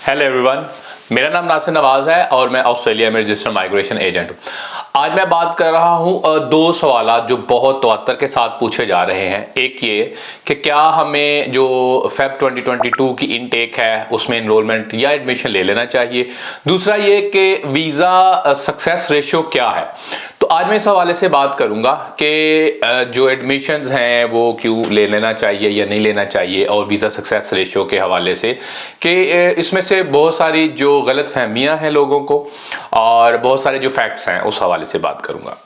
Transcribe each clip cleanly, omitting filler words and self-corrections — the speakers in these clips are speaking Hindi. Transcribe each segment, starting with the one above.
हेलो एवरीवन, मेरा नाम नासिर नवाज है और मैं ऑस्ट्रेलिया में रजिस्टर्ड माइग्रेशन एजेंट हूँ। आज मैं बात कर रहा हूँ दो सवाल जो बहुत तवत्तर के साथ पूछे जा रहे हैं। एक ये कि क्या हमें जो फेब 2022 की इनटेक है उसमें इनरोलमेंट या एडमिशन ले लेना चाहिए। दूसरा ये कि वीज़ा सक्सेस रेशियो क्या है। तो आज मैं इस हवाले से बात करूंगा कि जो एडमिशन्स हैं वो क्यों ले लेना चाहिए या नहीं लेना चाहिए, और वीज़ा सक्सेस रेशियो के हवाले से कि इसमें से बहुत सारी जो गलत फहमियाँ हैं लोगों को और बहुत सारे जो फैक्ट्स हैं उस हवाले से बात करूंगा।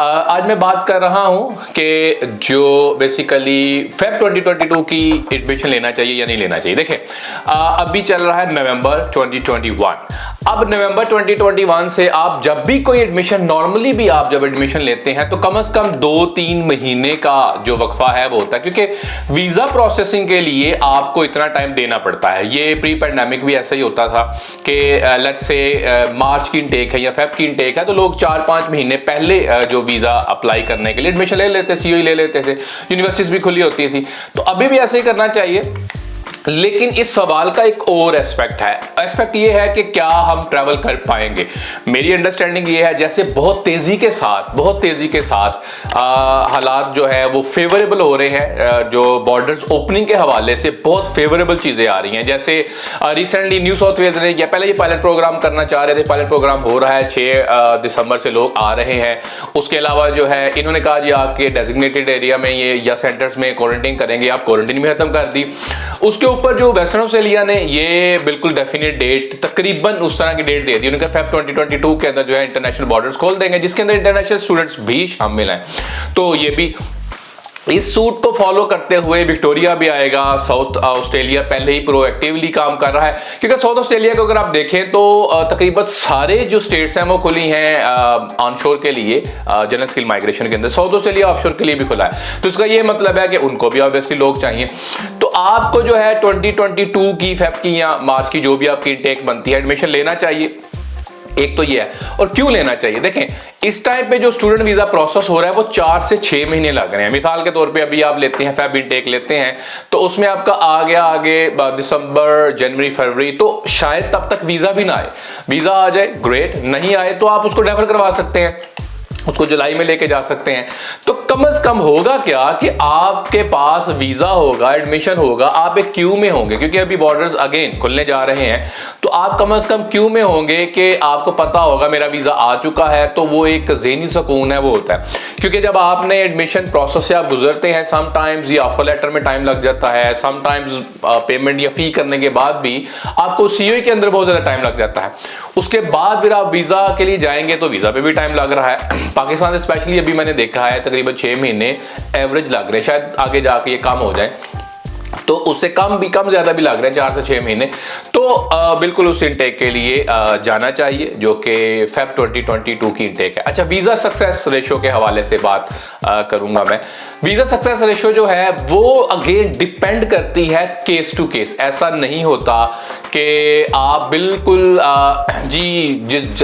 आज मैं बात कर रहा हूं कि जो बेसिकली फेब 2022 की एडमिशन लेना चाहिए या नहीं लेना चाहिए। देखें, अभी चल रहा है नवंबर 2021। अब नवंबर 2021 से आप जब भी कोई एडमिशन, नॉर्मली भी आप जब एडमिशन लेते हैं तो कम से कम 2-3 महीने का जो वक्फा है वो होता है, क्योंकि वीज़ा प्रोसेसिंग के लिए आपको इतना टाइम देना पड़ता है। ये प्री पैंडेमिक भी ऐसा ही होता था कि लेट्स से मार्च की इनटेक है या फेब की इनटेक है तो लोग 4-5 महीने पहले जो वीज़ा अप्लाई करने के लिए एडमिशन ले लेते, सीओई ले लेते थे, यूनिवर्सिटीज भी खुली होती थी। तो अभी भी ऐसे ही करना चाहिए। लेकिन इस सवाल का एक और एस्पेक्ट है। एस्पेक्ट ये है कि क्या हम ट्रैवल कर पाएंगे। मेरी अंडरस्टैंडिंग ये है जैसे बहुत तेजी के साथ हालात जो है वो फेवरेबल हो रहे हैं। जो बॉर्डर्स ओपनिंग के हवाले से बहुत फेवरेबल चीजें आ रही हैं। जैसे रिसेंटली न्यू साउथ वेल्स ने या पहले ये पायलट प्रोग्राम करना चाह रहे थे, पायलट प्रोग्राम हो रहा है, 6 दिसंबर से लोग आ रहे हैं। उसके अलावा जो है इन्होंने कहा जी आपके डेजिग्नेटेड एरिया में ये या सेंटर्स में क्वारंटीन करेंगे, आप क्वारंटीन भी खत्म कर दी। उसके ऊपर जो वेस्टर्न ऑस्ट्रेलिया ने ये बिल्कुल डेफिनेट डेट, तकरीबन उस तरह की डेट दे दी। उन्होंने कहा फेब 2022 के अंदर जो है इंटरनेशनल बॉर्डर्स खोल देंगे, जिसके अंदर इंटरनेशनल स्टूडेंट्स भी शामिल हैं। तो ये भी इस सूट को फॉलो करते हुए विक्टोरिया भी आएगा। साउथ ऑस्ट्रेलिया पहले ही प्रोएक्टिवली काम कर रहा है, क्योंकि साउथ ऑस्ट्रेलिया को अगर आप देखें तो तकरीबन सारे जो स्टेट्स हैं वो खुली हैं ऑनशोर के लिए, जनरल स्किल माइग्रेशन के अंदर। साउथ ऑस्ट्रेलिया ऑफशोर के लिए भी खुला है। तो इसका ये मतलब है कि उनको भी ऑब्वियसली लोग चाहिए। तो आपको जो है 2022 की फेब की या मार्च की जो भी आपकी इनटेक बनती है एडमिशन लेना चाहिए। एक तो ये है, और क्यों लेना चाहिए। देखें, इस टाइम पे जो स्टूडेंट वीजा प्रोसेस हो रहा है वो 4 से 6 महीने लग रहे हैं। मिसाल के तौर पे अभी आप लेते हैं फेब इनटेक लेते हैं तो उसमें आपका आगे दिसंबर, जनवरी, फरवरी, तो शायद तब तक वीजा भी ना आए। वीजा आ जाए ग्रेट, नहीं आए तो आप उसको डेफर करवा सकते हैं, उसको जुलाई में लेके जा सकते हैं। तो कम से कम होगा क्या कि आपके पास वीजा होगा, एडमिशन होगा, आप एक क्यू में होंगे, क्योंकि अभी बॉर्डर्स अगेन खुलने जा रहे हैं। तो आप कम से कम क्यू में होंगे कि आपको पता होगा मेरा वीजा आ चुका है। तो वो एक ज़हनी सुकून है वो होता है, क्योंकि जब आपने एडमिशन प्रोसेस से आप गुजरते हैं, समटाइम्स ये ऑफर लेटर में टाइम लग जाता है, समटाइम्स पेमेंट या फी करने के बाद भी आपको सीओई के अंदर बहुत ज़्यादा टाइम लग जाता है। उसके बाद फिर आप वीज़ा के लिए जाएंगे तो वीज़ा पे भी टाइम लग रहा है। पाकिस्तान स्पेशली अभी मैंने देखा है तकरीबन 6 महीने एवरेज लग रहे हैं, शायद आगे जाके ये कम हो जाए, तो उससे कम ज्यादा भी लग रहे हैं, 4 से 6 महीने। तो बिल्कुल उस इनटेक के लिए जाना चाहिए जो कि फेब 2022 की इनटेक है। अच्छा, वीज़ा सक्सेस रेशियो के हवाले से बात करूंगा मैं। वीज़ा सक्सेस रेशियो जो है वो अगेन डिपेंड करती है केस टू केस। ऐसा नहीं होता कि आप बिल्कुल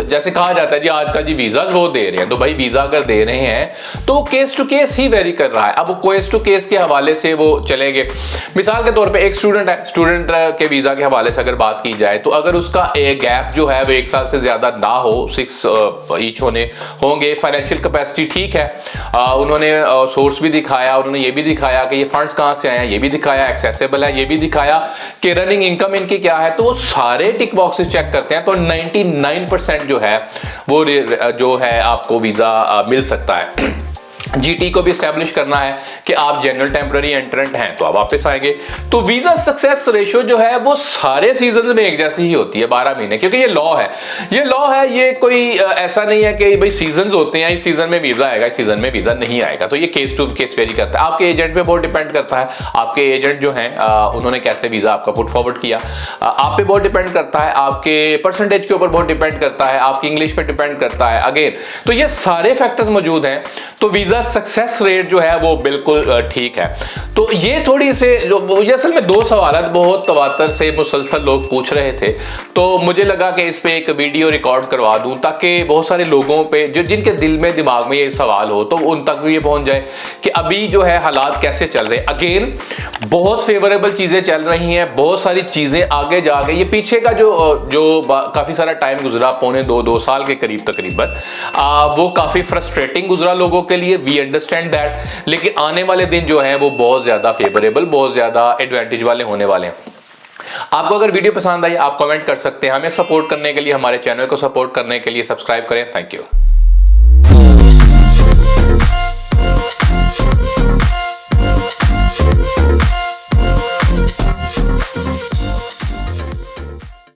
जैसे कहा जाता है जी आजकल जी वीज़ाज वो दे रहे हैं, तो भाई वीज़ा अगर दे रहे हैं तो केस टू केस ही वेरी कर रहा है। अब केस टू केस के हवाले से वो चलेंगे। मिसाल के तौर पे एक स्टूडेंट है, स्टूडेंट के वीज़ा के हवाले से अगर बात की जाए तो अगर उसका एक गैप जो है वो 1 साल से ज़्यादा ना हो, 6 ईच होंगे, फाइनेंशियल कैपेसिटी ठीक है, उन्होंने सोर्स भी दिखाया, उन्होंने ये भी दिखाया कि ये फंड्स कहाँ से आए हैं, ये भी दिखाया, एक्सेसिबल है, ये भी दिखाया कि रनिंग इनकम इनकी क्या है, तो वो सारे टिक बॉक्सेस चेक करते हैं तो 99% जो है वो जो है आपको वीज़ा मिल सकता है। जीटी को भी स्टैब्लिश करना है कि आप जनरल टेम्पररी एंट्रेंट हैं तो आप वापस आएंगे। तो वीजा सक्सेस रेशियो जो है वो सारे सीजन में एक जैसी ही होती है, 12 महीने, क्योंकि ये लॉ है। ये कोई ऐसा नहीं है कि भाई सीजन होते हैं, इस सीजन में वीजा आएगा, इस सीजन में वीजा नहीं आएगा। तो ये केस टू केस वेरी करता है, आपके एजेंट पे बहुत डिपेंड करता है। आपके एजेंट जो हैं उन्होंने कैसे वीजा आपका पुट फॉरवर्ड किया, आप पे बहुत डिपेंड करता है, आपके परसेंटेज के ऊपर बहुत डिपेंड करता है, आपकी इंग्लिश पे डिपेंड करता है अगेन। तो ये सारे फैक्टर्स मौजूद हैं। तो वीजा प्लस सक्सेस रेट जो है वो बिल्कुल ठीक है। तो ये थोड़ी से जो मुझे असल में 2 सवाल बहुत तवातर से मुसलसल लोग पूछ रहे थे, तो मुझे लगा कि इस पे एक वीडियो रिकॉर्ड करवा दूं ताकि बहुत सारे लोगों पे जो जिनके दिल में दिमाग में ये सवाल हो तो उन तक भी ये पहुंच जाए कि अभी जो है हालात कैसे चल रहे हैं। अगेन बहुत फेवरेबल चीजें चल रही हैं, बहुत सारी चीजें आगे जाके ये पीछे का जो काफी सारा टाइम गुजरा, पौने 2 साल के करीब तकरीबन, वो काफी फ्रस्ट्रेटिंग गुजरा लोगों के लिए, वी अंडरस्टैंड दैट। लेकिन आने वाले दिन जो है वो बहुत ज्यादा फेवरेबल, बहुत ज्यादा एडवांटेज वाले होने वाले हैं। आपको अगर वीडियो पसंद आई आप कमेंट कर सकते हैं। हमें सपोर्ट करने के लिए, हमारे चैनल को सपोर्ट करने के लिए सब्सक्राइब करें। Thank you.